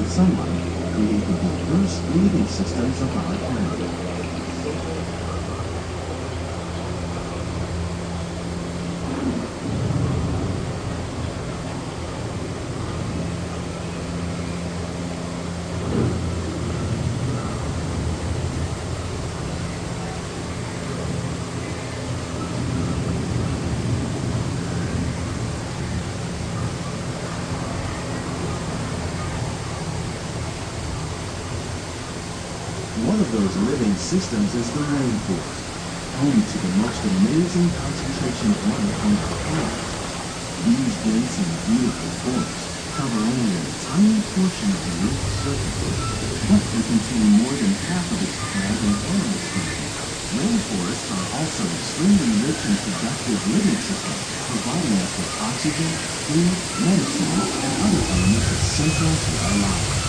and sunlight create the diverse living systems of our planet. One of those living systems is the rainforest, home to the most amazing concentration of life on the planet. These dense and beautiful forests cover only a tiny portion of the Earth's surface, but they contain more than half of its plant and animal species. Rainforests are also extremely rich and productive living systems, providing us with oxygen, food, medicine, and other elements essential to our lives.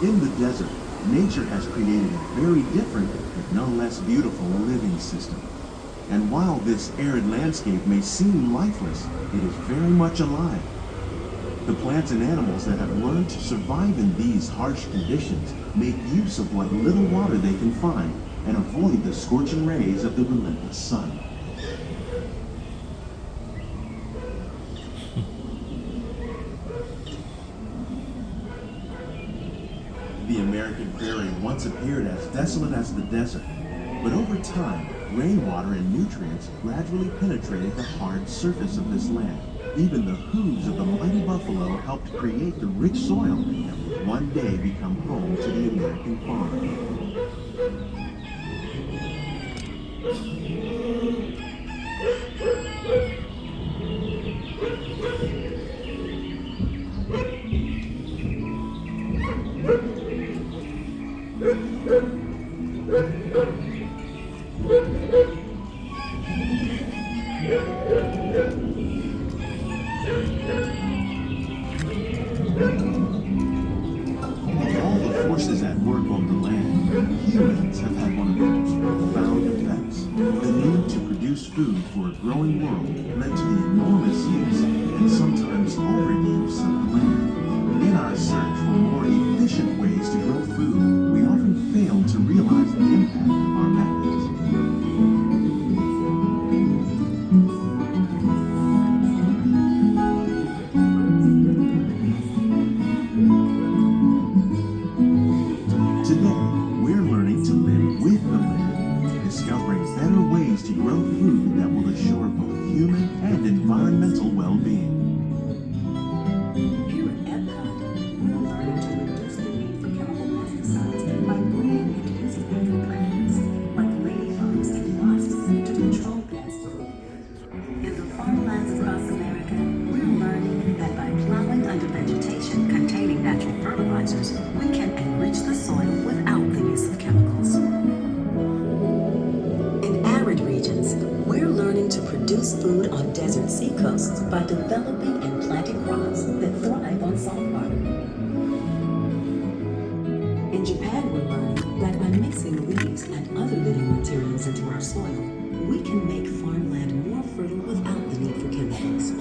In the desert, nature has created a very different, but no less beautiful living system. And while this arid landscape may seem lifeless, it is very much alive. The plants and animals that have learned to survive in these harsh conditions make use of what little water they can find and avoid the scorching rays of the relentless sun. The American prairie once appeared as desolate as the desert, but over time, rainwater and nutrients gradually penetrated the hard surface of this land. Even the hooves of the mighty buffalo helped create the rich soil that would one day become home to the American farm. Forces at work on the land, humans have had one of the most profound effects. The need to produce food for a growing world led to the enormous use and sometimes overuse of the land. In our search for more efficient ways to grow food, we often fail to realize the impact of our methods. To grow food that will assure both human and environmental well-being. Here at Epcot, we're learning to reduce the need for chemical pesticides by breeding and using natural plants, like ladybugs and wasps, to control pests. In the farmlands across America, we're learning that by plowing under vegetation containing natural fertilizers, we can enrich the soil without the use of chemicals. We're learning to produce food on desert seacoasts by developing and planting crops that thrive on salt water. In Japan, we're learning that by mixing leaves and other living materials into our soil, we can make farmland more fertile without the need for chemicals.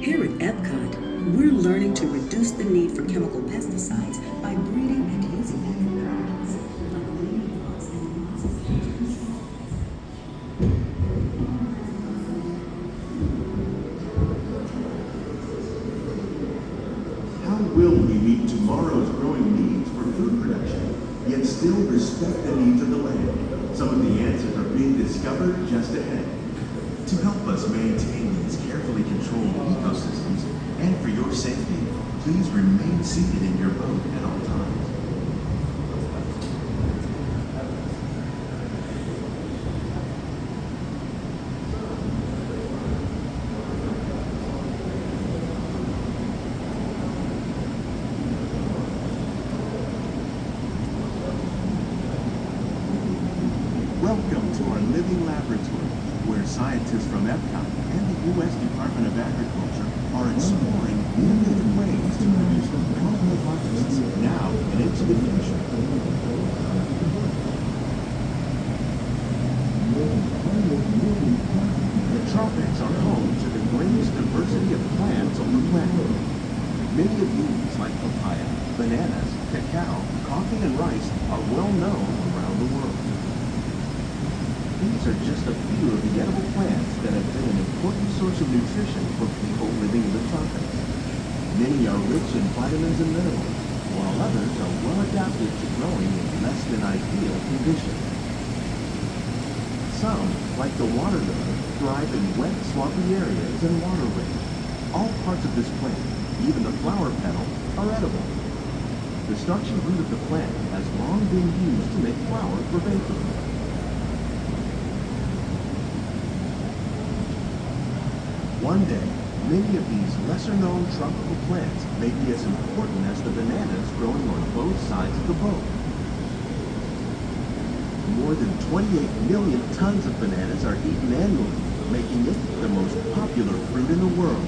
Here at Epcot, we're learning to reduce the need for chemical pesticides by breeding and using natural plants. Will we meet tomorrow's growing needs for food production, yet still respect the needs of the land? Some of the answers are being discovered just ahead. To help us maintain these carefully controlled ecosystems, and for your safety, please remain seated in your boat at all times. Scientists from Epcot and the U.S. Department of Agriculture are exploring innovative ways to produce colorful harvests now and into the future. The tropics are home to the greatest diversity of plants on the planet. Many of these, like papaya, bananas, cacao, coffee, and rice, are well known around the world. These are just a few of the edible plants that have been an important source of nutrition for people living in the tropics. Many are rich in vitamins and minerals, while others are well adapted to growing in less than ideal conditions. Some, like the water lily, thrive in wet, swampy areas and waterways. All parts of this plant, even the flower petals, are edible. The starchy root of the plant has long been used to make flour for baking. One day, many of these lesser-known tropical plants may be as important as the bananas growing on both sides of the boat. More than 28 million tons of bananas are eaten annually, making it the most popular fruit in the world.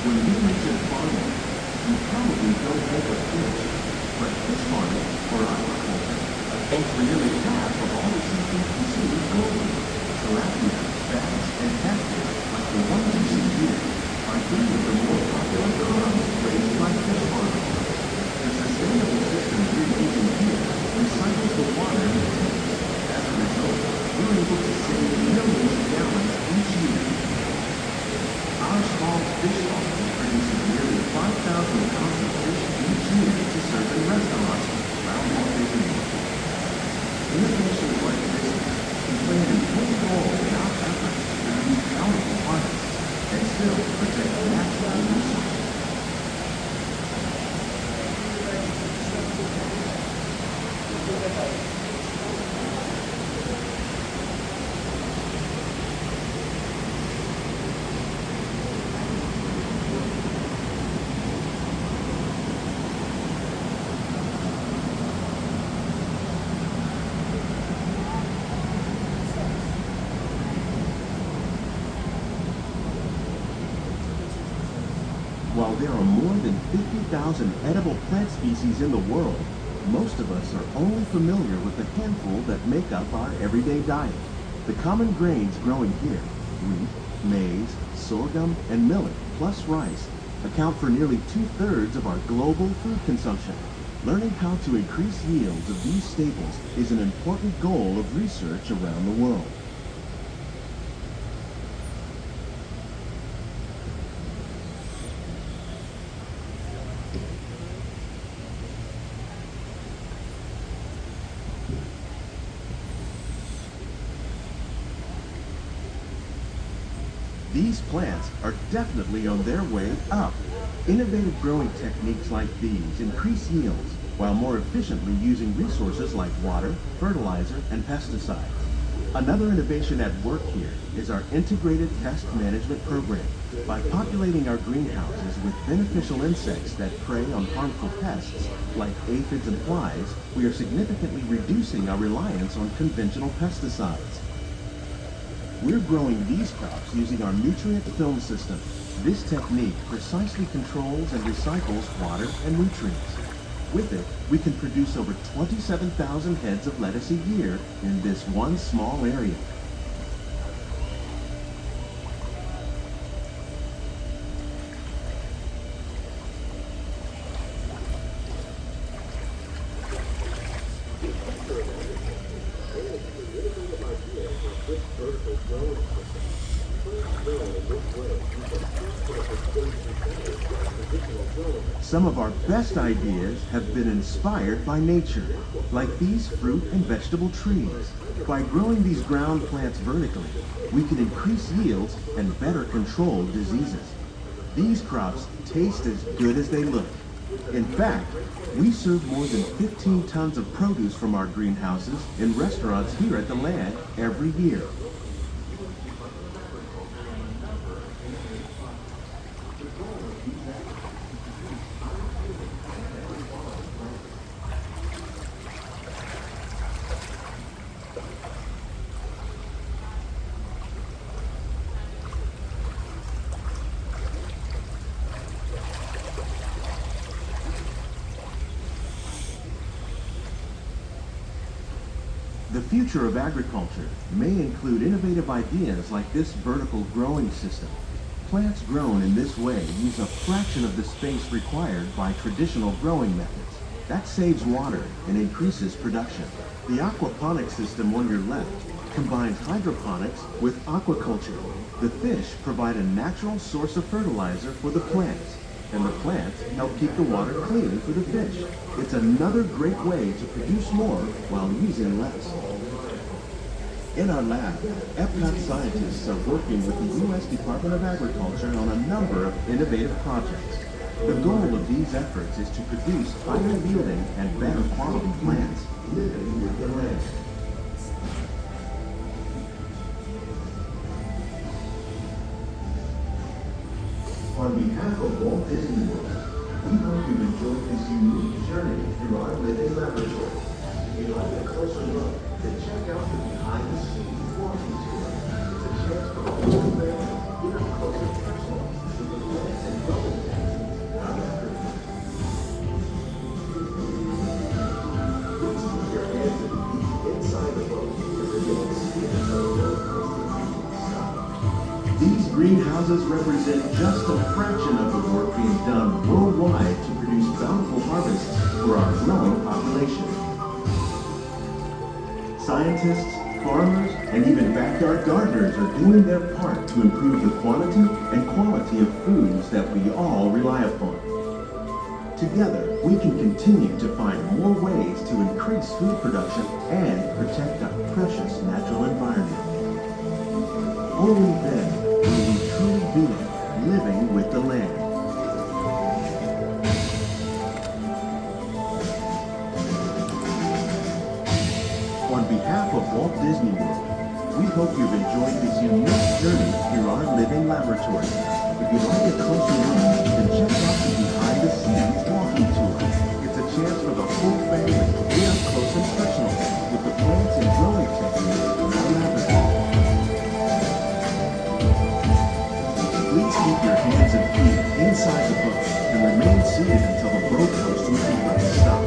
When you mention farming, you probably don't think of fish, but fish farming, or aquaculture, accounts for nearly half of all the seafood consumed globally. Tilapia, bass, and catfish, like the ones you see here, are three of the more popular crops raised by fish farming. The sustainable system we're using here recycles the water in the tanks. As a result, we're able to save millions of gallons each year. Our small fish farm produces nearly 5,000 tons of fish each year to serve in restaurants around Walt Disney World. Innovations like this can play an important role in our efforts to produce bountiful harvests and still protect natural resources. While there are more than 50,000 edible plant species in the world, most of us are only familiar with the handful that make up our everyday diet. The common grains growing here, wheat, maize, sorghum, and millet, plus rice, account for nearly 2/3 of our global food consumption. Learning how to increase yields of these staples is an important goal of research around the world. These plants are definitely on their way up. Innovative growing techniques like these increase yields while more efficiently using resources like water, fertilizer, and pesticides. Another innovation at work here is our integrated pest management program. By populating our greenhouses with beneficial insects that prey on harmful pests like aphids and flies, we are significantly reducing our reliance on conventional pesticides. We're growing these crops using our nutrient film system. This technique precisely controls and recycles water and nutrients. With it, we can produce over 27,000 heads of lettuce a year in this one small area. Some of our best ideas have been inspired by nature, like these fruit and vegetable trees. By growing these ground plants vertically, we can increase yields and better control diseases. These crops taste as good as they look. In fact, we serve more than 15 tons of produce from our greenhouses in restaurants here at the land every year. The future of agriculture may include innovative ideas like this vertical growing system. Plants grown in this way use a fraction of the space required by traditional growing methods. That saves water and increases production. The aquaponics system on your left combines hydroponics with aquaculture. The fish provide a natural source of fertilizer for the plants, and the plants help keep the water clean for the fish. It's another great way to produce more while using less. In our lab, Epcot scientists are working with the U.S. Department of Agriculture on a number of innovative projects. The goal of these efforts is to produce higher yielding and better quality plants living with the land. On behalf of Walt Disney World, we hope you've enjoyed this unique journey through our living laboratory. If you'd like a closer look, then check out the behind-the-scenes walking tour. It's a chance for the whole family to get up close and personal with the plants and growing techniques in our laboratory. Please keep your hands and feet inside the boat and remain seated until the roller coaster stops. These greenhouses represent just a fraction of the work being done worldwide to produce bountiful harvests for our growing population. Scientists, farmers, and even backyard gardeners are doing their part to improve the quantity and quality of foods that we all rely upon. Together, we can continue to find more ways to increase food production and protect our precious natural environment. Only then will we truly be living with the land. On behalf of Walt Disney World, we hope you've enjoyed this unique journey through our living laboratory. If you'd like a closer look, then check out the behind-the-scenes walking tour. It's a chance for the whole family to get up close and personal with the plants and growing techniques in our laboratory. Please keep your hands and feet inside the boat and remain seated until the roller coaster is about to stop.